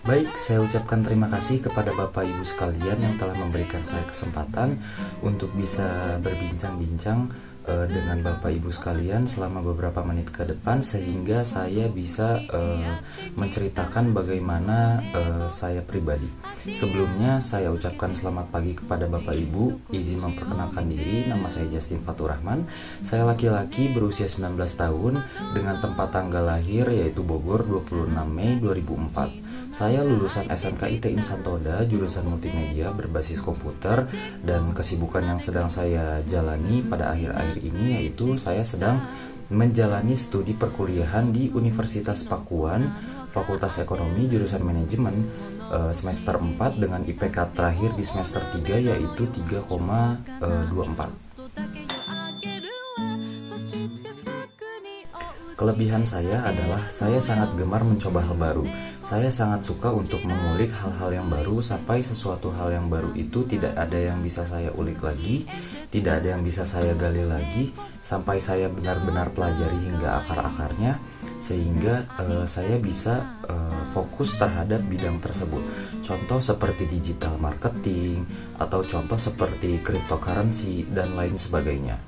Baik, saya ucapkan terima kasih kepada Bapak Ibu sekalian yang telah memberikan saya kesempatan untuk bisa berbincang-bincang dengan Bapak Ibu sekalian selama beberapa menit ke depan, sehingga saya bisa menceritakan bagaimana saya pribadi. Sebelumnya saya ucapkan selamat pagi kepada Bapak Ibu. Izin memperkenalkan diri, nama saya Justin Fatur Rahman. Saya laki-laki berusia 19 tahun dengan tempat tanggal lahir yaitu Bogor 26 Mei 2004. Saya lulusan SMK IT Insantoda, jurusan multimedia berbasis komputer, dan kesibukan yang sedang saya jalani pada akhir-akhir ini yaitu saya sedang menjalani studi perkuliahan di Universitas Pakuan, Fakultas Ekonomi, jurusan manajemen, semester 4 dengan IPK terakhir di semester 3 yaitu 3,24. Kelebihan saya adalah saya sangat gemar mencoba hal baru. Saya sangat suka untuk mengulik hal-hal yang baru sampai sesuatu hal yang baru itu tidak ada yang bisa saya ulik lagi, tidak ada yang bisa saya gali lagi, sampai saya benar-benar pelajari hingga akar-akarnya, sehingga saya bisa fokus terhadap bidang tersebut. Contoh seperti digital marketing, atau contoh seperti cryptocurrency, dan lain sebagainya.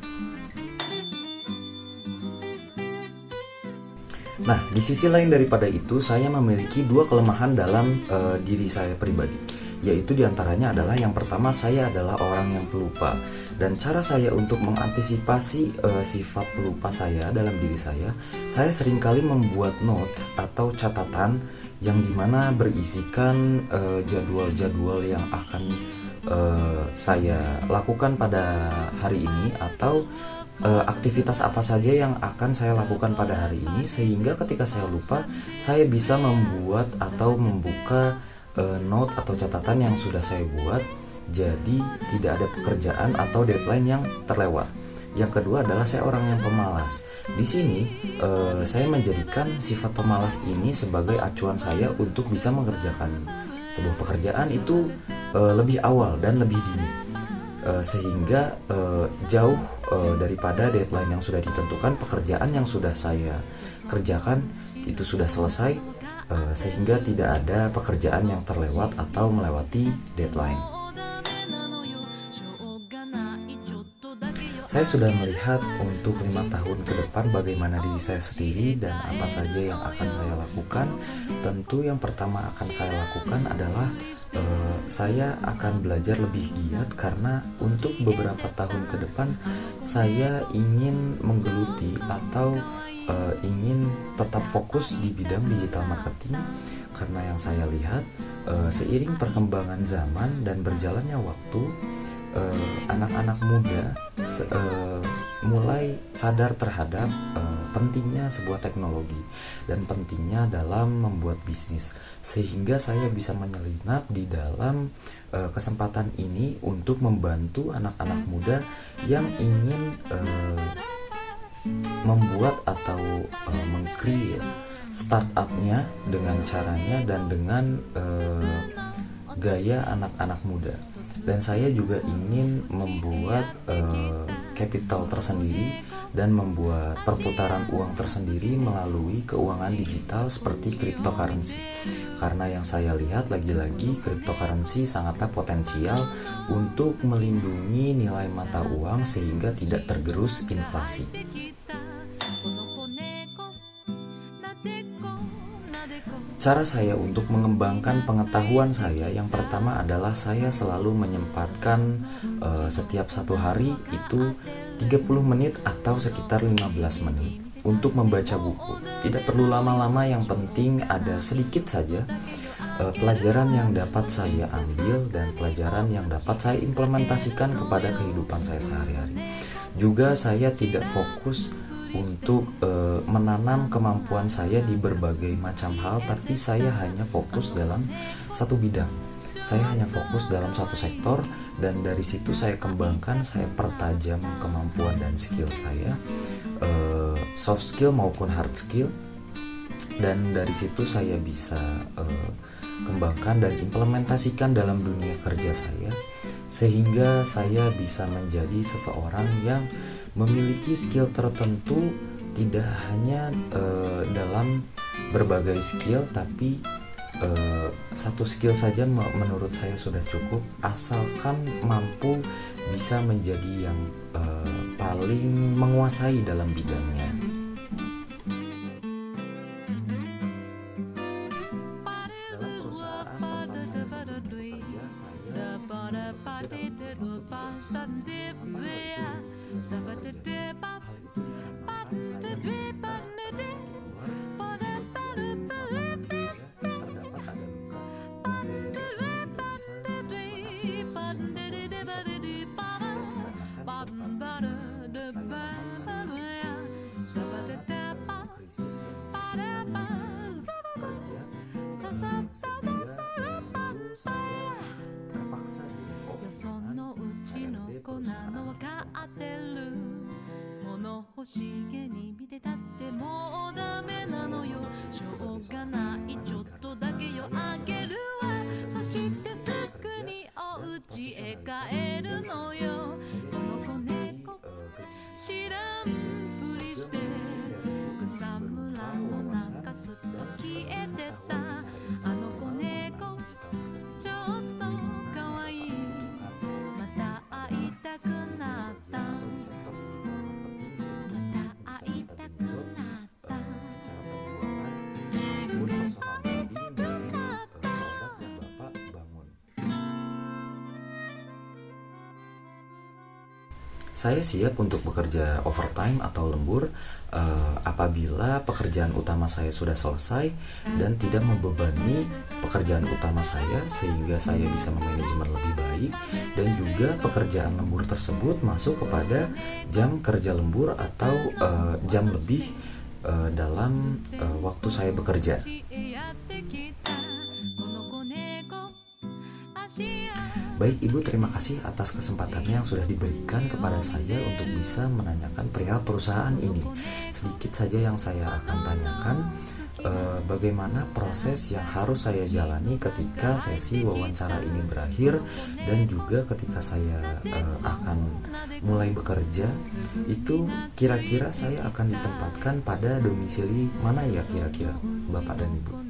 Nah, di sisi lain daripada itu, saya memiliki dua kelemahan dalam diri saya pribadi. Yaitu diantaranya adalah yang pertama, saya adalah orang yang pelupa. Dan cara saya untuk mengantisipasi sifat pelupa saya dalam diri saya seringkali membuat note atau catatan yang dimana berisikan jadwal-jadwal yang akan saya lakukan pada hari ini, atau aktivitas apa saja yang akan saya lakukan pada hari ini, sehingga ketika saya lupa, saya bisa membuat atau membuka note atau catatan yang sudah saya buat, jadi tidak ada pekerjaan atau deadline yang terlewat. Yang kedua adalah saya orang yang pemalas. Di sini saya menjadikan sifat pemalas ini sebagai acuan saya untuk bisa mengerjakan sebuah pekerjaan itu lebih awal dan lebih dini, sehingga jauh daripada deadline yang sudah ditentukan, pekerjaan yang sudah saya kerjakan itu sudah selesai, sehingga tidak ada pekerjaan yang terlewat atau melewati deadline. Saya sudah melihat untuk 5 tahun ke depan bagaimana diri saya sendiri dan apa saja yang akan saya lakukan. Tentu yang pertama akan saya lakukan adalah saya akan belajar lebih giat, karena untuk beberapa tahun ke depan saya ingin menggeluti atau ingin tetap fokus di bidang digital marketing, karena yang saya lihat seiring perkembangan zaman dan berjalannya waktu, anak-anak muda mulai sadar terhadap pentingnya sebuah teknologi dan pentingnya dalam membuat bisnis, sehingga saya bisa menyelinap di dalam kesempatan ini untuk membantu anak-anak muda yang ingin membuat atau meng-create startupnya dengan caranya dan dengan gaya anak-anak muda. Dan saya juga ingin membuat capital tersendiri dan membuat perputaran uang tersendiri melalui keuangan digital seperti cryptocurrency. Karena yang saya lihat lagi-lagi, cryptocurrency sangatlah potensial untuk melindungi nilai mata uang sehingga tidak tergerus inflasi. Cara saya untuk mengembangkan pengetahuan saya, yang pertama adalah saya selalu menyempatkan setiap satu hari itu 30 menit atau sekitar 15 menit untuk membaca buku. Tidak perlu lama-lama, yang penting ada sedikit saja pelajaran yang dapat saya ambil dan pelajaran yang dapat saya implementasikan kepada kehidupan saya sehari-hari. Juga saya tidak fokus untuk menanam kemampuan saya di berbagai macam hal, tapi saya hanya fokus dalam satu bidang. Saya hanya fokus dalam satu sektor, dan dari situ saya kembangkan, saya pertajam kemampuan dan skill saya, soft skill maupun hard skill, dan dari situ saya bisa kembangkan dan implementasikan dalam dunia kerja saya, sehingga saya bisa menjadi seseorang yang memiliki skill tertentu, tidak hanya dalam berbagai skill, tapi satu skill saja menurut saya sudah cukup, asalkan mampu bisa menjadi yang paling menguasai dalam bidangnya. Dalam perusahaan tempat saya sebelum bekerja, saya bekerja dalam bidang otomotif. Mengapa hal itu terjadi? Hal itu dikarenakan saya diminta saat keluar terdapat ada luka sehingga saya tidak bisa mengakses sebuah bisa dikarenakan tempat saya mendapatkan krisis dan bekerja sehingga itu saya terpaksa di off dengan HRD perusahaan swasta. 物欲しげに見てたってもうダメなのよしょうがないちょっとだけよあげるわそしてすぐにお家へ帰るのよこの子猫知らんぷりして草むらの中すっと消えてたあの子猫ちょっとかわいいまた会いたくなったSaya siap untuk bekerja overtime atau lembur apabila pekerjaan utama saya sudah selesai dan tidak membebani pekerjaan utama saya, sehingga saya bisa memanajemen lebih baik, dan juga pekerjaan lembur tersebut masuk kepada jam kerja lembur atau jam lebih dalam waktu saya bekerja. Baik Ibu, terima kasih atas kesempatannya yang sudah diberikan kepada saya untuk bisa menanyakan perihal perusahaan ini. Sedikit saja yang saya akan tanyakan, bagaimana proses yang harus saya jalani ketika sesi wawancara ini berakhir, dan juga ketika saya akan mulai bekerja, itu kira-kira saya akan ditempatkan pada domisili mana ya kira-kira Bapak dan Ibu?